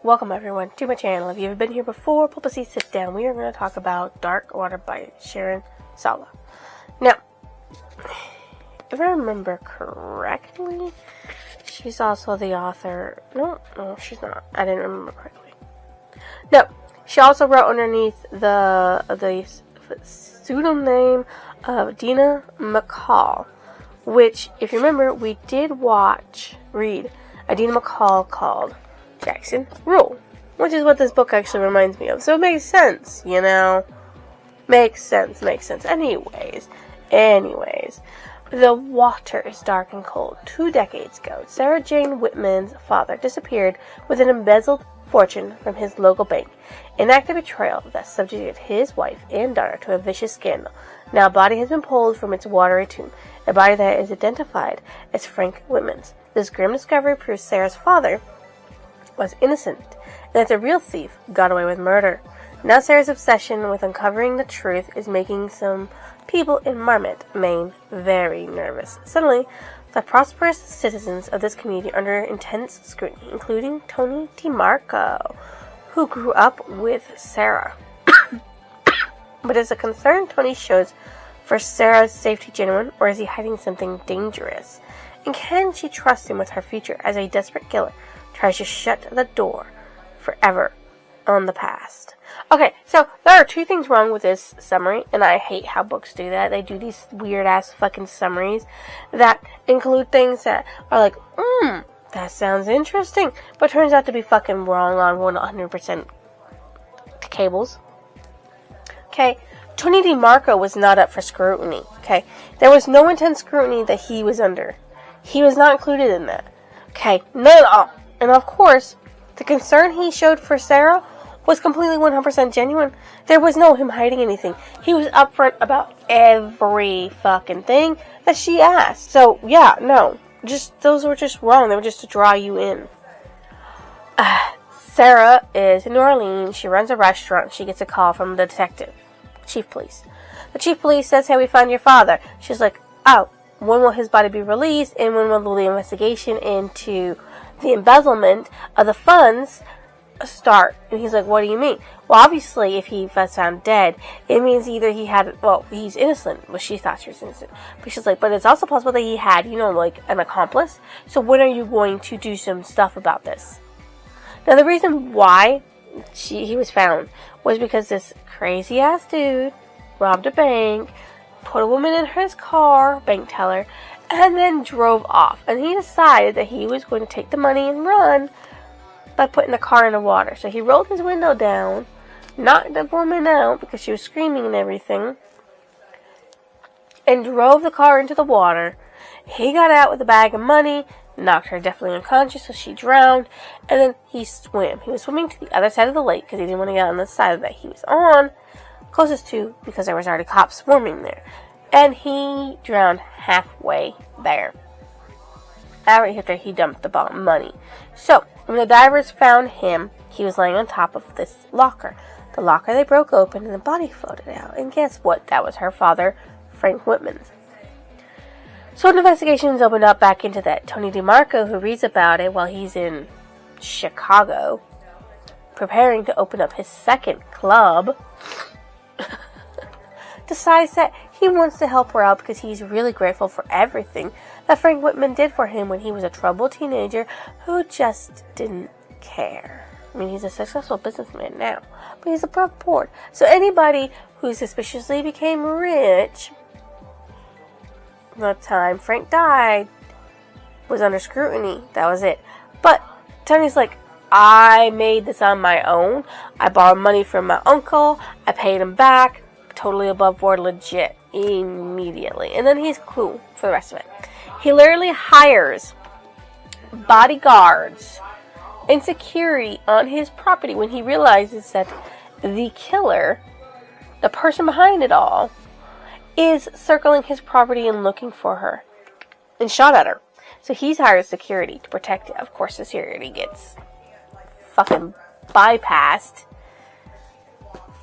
Welcome everyone to my channel. If you've been here before, please sit down. We are going to talk about Dark Water by Sharon Sala. Now, if I remember correctly, she's also the author. No, she's not. I didn't remember correctly. No, she also wrote underneath the pseudonym of Dina McCall, which, if you remember, we did read a Dina McCall called Jackson Rule, which is what this book actually reminds me of. So it makes sense, you know? Makes sense. Anyways, the water is dark and cold. 2 decades ago, Sarah Jane Whitman's father disappeared with an embezzled fortune from his local bank, an act of betrayal that subjected his wife and daughter to a vicious scandal. Now a body has been pulled from its watery tomb, a body that is identified as Frank Whitman's. This grim discovery proves Sarah's father was innocent, and that the real thief got away with murder. Now Sarah's obsession with uncovering the truth is making some people in Marmot, Maine, very nervous. Suddenly, the prosperous citizens of this community are under intense scrutiny, including Tony DeMarco, who grew up with Sarah. But is the concern Tony shows for Sarah's safety genuine, or is he hiding something dangerous? And can she trust him with her future as a desperate killer tries to shut the door forever on the past? Okay, so there are 2 things wrong with this summary, and I hate how books do that. They do these weird-ass fucking summaries that include things that are like, that sounds interesting, but turns out to be fucking wrong on 100% cables. Okay, Tony DeMarco was not up for scrutiny, okay? There was no intense scrutiny that he was under. He was not included in that. Okay, none at all. And of course, the concern he showed for Sarah was completely 100% genuine. There was no him hiding anything. He was upfront about every fucking thing that she asked. So, yeah, no. Those were just wrong. They were just to draw you in. Sarah is in New Orleans. She runs a restaurant. She gets a call from the detective. Chief police. The chief police says, "Hey, we found your father." She's like, "Oh, when will his body be released? And when will the investigation into the embezzlement of the funds start?" And he's like, "What do you mean?" Well, obviously, if he was found dead, it means either he's innocent. Well, she thought she was innocent. But she's like, but it's also possible that he had, an accomplice. So when are you going to do some stuff about this? Now, the reason why he was found was because this crazy-ass dude robbed a bank, put a woman in his car, bank teller, and then drove off. And he decided that he was going to take the money and run by putting the car in the water. So he rolled his window down, knocked the woman out because she was screaming and everything, and drove the car into the water. He got out with a bag of money, knocked her definitely unconscious, so she drowned, and then he swam. He was swimming to the other side of the lake because he didn't want to get on the side that he was on, closest to, because there was already cops swarming there. And he drowned halfway there. After he dumped the money. So, when the divers found him, he was laying on top of this locker. The locker they broke open and the body floated out. And guess what? That was her father, Frank Whitman's. So an investigation is opened up back into that. Tony DeMarco, who reads about it while he's in Chicago, preparing to open up his second club, decides that he wants to help her out because he's really grateful for everything that Frank Whitman did for him when he was a troubled teenager who just didn't care. I mean, he's a successful businessman now, but he's above board. So anybody who suspiciously became rich the time Frank died was under scrutiny. That was it. But Tony's like, I made this on my own. I borrowed money from my uncle. I paid him back. Totally above board, legit, immediately. And then he's cool for the rest of it. He literally hires bodyguards and security on his property when he realizes that the killer, the person behind it all, is circling his property and looking for her and shot at her. So he's hired security to protect it. Of course, the security gets fucking bypassed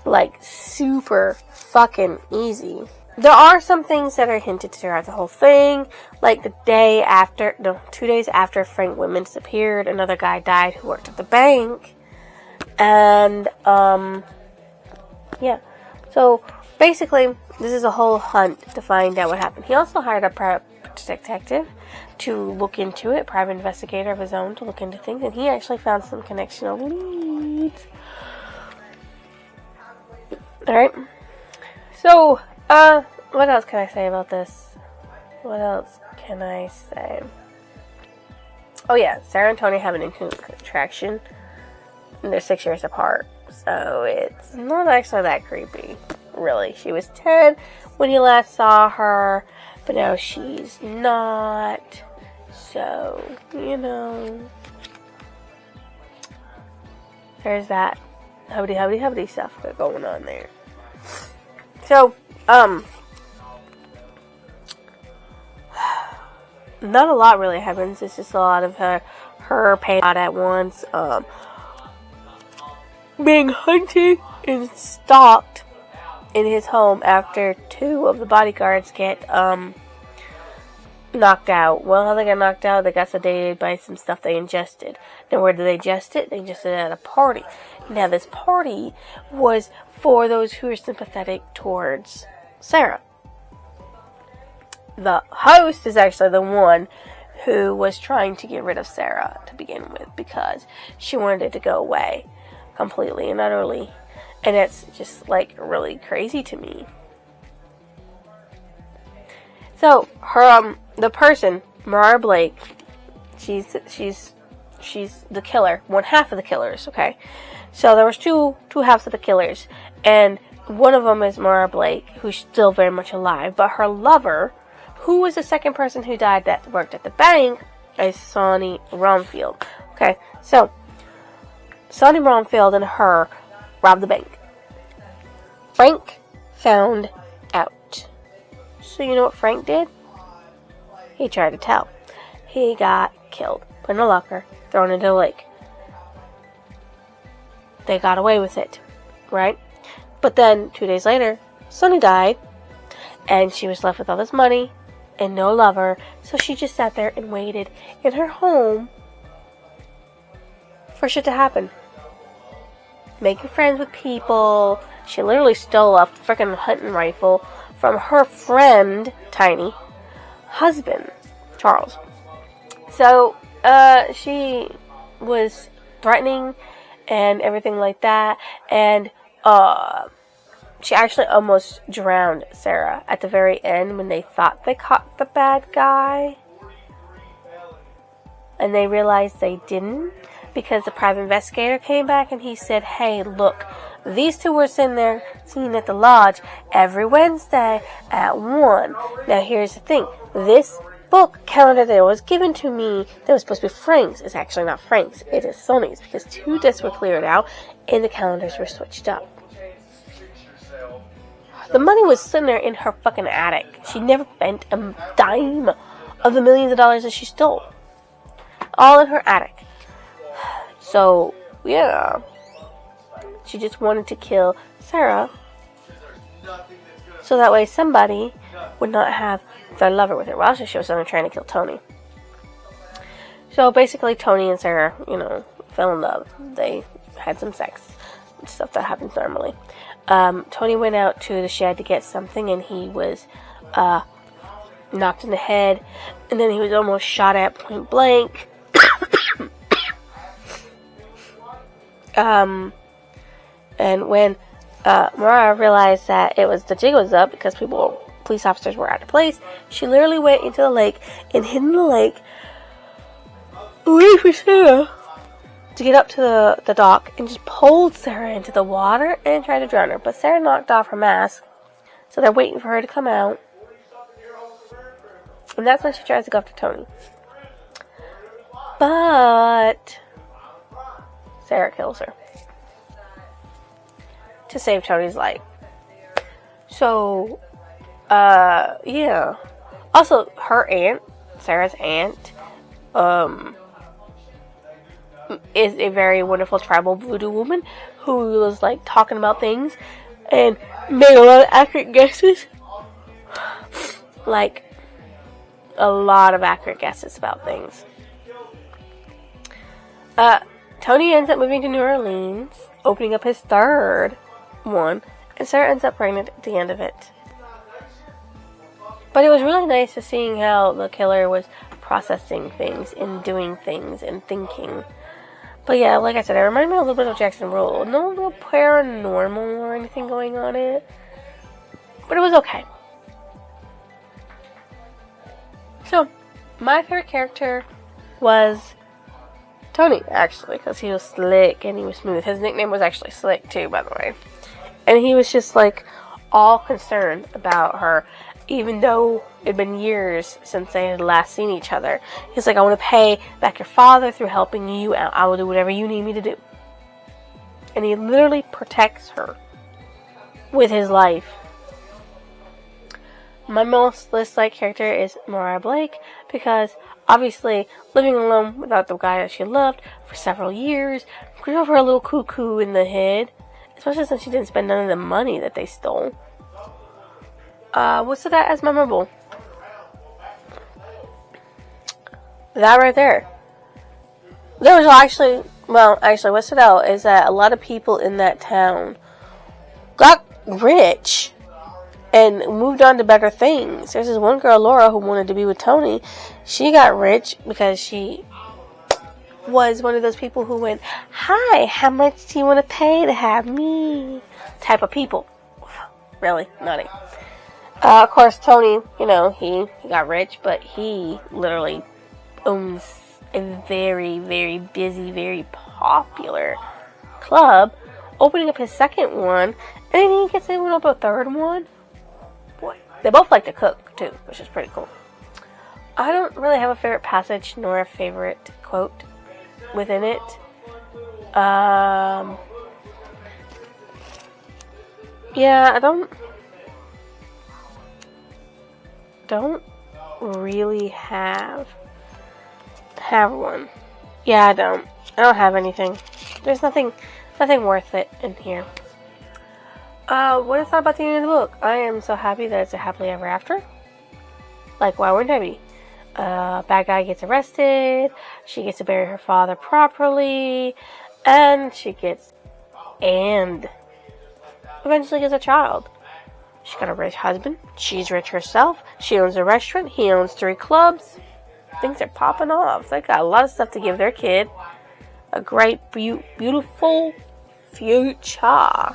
like super fucking easy. there are some things that are hinted throughout the whole thing, like 2 days after Frank Whitman disappeared, another guy died who worked at the bank, and, yeah, so, basically, this is a whole hunt to find out what happened. He also hired a private detective to look into it, private investigator of his own to look into things, and he actually found some connectional leads. Alright, so, what else can I say about this? What else can I say? Oh yeah, Sarah and Tony have an intimate attraction, and they're 6 years apart, so it's not actually that creepy, really. She was 10 when you last saw her, but now she's not, so, there's that hubby stuff going on there. So, not a lot really happens. It's just a lot of her paying out at once, being hunted and stalked in his home after 2 of the bodyguards get, knocked out. Well, how they got knocked out, they got sedated by some stuff they ingested. Now, where did they ingest it? They ingested it at a party. Now, this party was for those who are sympathetic towards Sarah. The host is actually the one who was trying to get rid of Sarah to begin with, because she wanted it to go away completely and utterly. And it's just, like, really crazy to me. So, her, the person, Mariah Blake, she's the killer, one half of the killers, okay? So, there was two halves of the killers, and one of them is Mariah Blake, who's still very much alive, but her lover, who was the second person who died that worked at the bank, is Sonny Romfield. Okay, so, Sonny Romfield and her robbed the bank. Frank found out. So you know what Frank did? He tried to tell. He got killed, put in a locker, thrown into the lake. They got away with it, right? But then, 2 days later, Sonny died, and she was left with all this money and no lover, so she just sat there and waited in her home for shit to happen. Making friends with people. She literally stole a freaking hunting rifle from her friend, Tiny, husband, Charles. So, she was threatening and everything like that, and, she actually almost drowned Sarah at the very end when they thought they caught the bad guy. And they realized they didn't, because the private investigator came back and he said, hey, look, these 2 were sitting at the lodge every Wednesday at 1. Now, here's the thing. This book calendar that was given to me that was supposed to be Frank's is actually not Frank's. It is Sonny's, because 2 discs were cleared out and the calendars were switched up. The money was sitting there in her fucking attic. She never spent a dime of the millions of dollars that she stole. All in her attic. So, yeah. She just wanted to kill Sarah, so that way somebody would not have their lover with her. Well, she was only trying to kill Tony. So basically, Tony and Sarah, fell in love. They had some sex. Stuff that happens normally. Tony went out to the shed to get something, and he was knocked in the head, and then he was almost shot at point blank. And when Mariah realized that the jig was up because police officers were out of place, she literally went into the lake and hid in the lake, waiting for Sarah to get up to the dock, and just pulled Sarah into the water and tried to drown her. But Sarah knocked off her mask, so they're waiting for her to come out. And that's when she tries to go after Tony. But Sarah kills her to save Tony's life. So, yeah. Also, her aunt, Sarah's aunt, is a very wonderful tribal voodoo woman who was, talking about things and made a lot of accurate guesses like a lot of accurate guesses about things. Tony ends up moving to New Orleans, opening up his third one, and Sarah ends up pregnant at the end of it. But it was really nice to seeing how the killer was processing things and doing things and thinking. But yeah, like I said, it reminded me a little bit of Jackson Rule. No real paranormal or anything going on in it, but it was okay. So, my favorite character was Tony, actually, because he was slick and he was smooth. His nickname was actually Slick, too, by the way. And he was just, like, all concerned about her, even though it'd been years since they had last seen each other. He's like, I want to pay back your father through helping you out. I will do whatever you need me to do. And he literally protects her with his life. My most disliked character is Mariah Blake, because obviously living alone without the guy that she loved for several years drove her a little cuckoo in the head, especially since she didn't spend none of the money that they stole. What stood out as memorable? That right there. There was actually, what stood out is that a lot of people in that town got rich and moved on to better things. There's this one girl, Laura, who wanted to be with Tony. She got rich because she was one of those people who went, hi, how much do you want to pay to have me? Type of people. Really? Nutty. Of course, Tony, he got rich, but he literally owns a very, very busy, very popular club, opening up his second one, and then he gets to open up a third one. Boy, they both like to cook, too, which is pretty cool. I don't really have a favorite passage nor a favorite quote within it. Yeah, I don't really have one. Yeah, I don't have anything. There's nothing worth it in here. What I thought about the end of the book? I am so happy that it's a happily ever after. Like, why wouldn't I be? Bad guy gets arrested, she gets to bury her father properly, and eventually gets a child. She got a rich husband. She's rich herself. She owns a restaurant. He owns 3 clubs. Things are popping off. They got a lot of stuff to give their kid a great, beautiful future.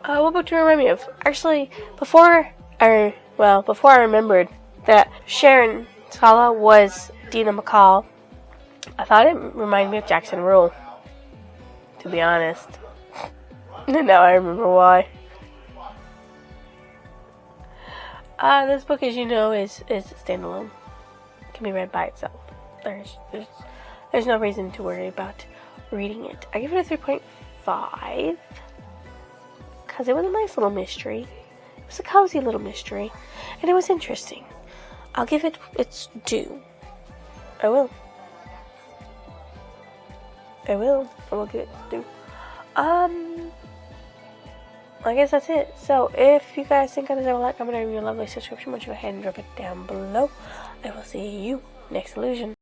What book do you remind me of? Actually, before I remembered that Sharon Scala was Dina McCall, I thought it reminded me of Jackson Rule, to be honest. Now I remember why. This book, as you know, is standalone. It can be read by itself. There's no reason to worry about reading it. I give it a 3.5 because it was a nice little mystery. It was a cozy little mystery, and it was interesting. I'll give it its due. I will give it its due. I guess that's it. So, if you guys think I deserve a like, comment, and your lovely subscription, why don't you go ahead and drop it down below. I will see you next illusion.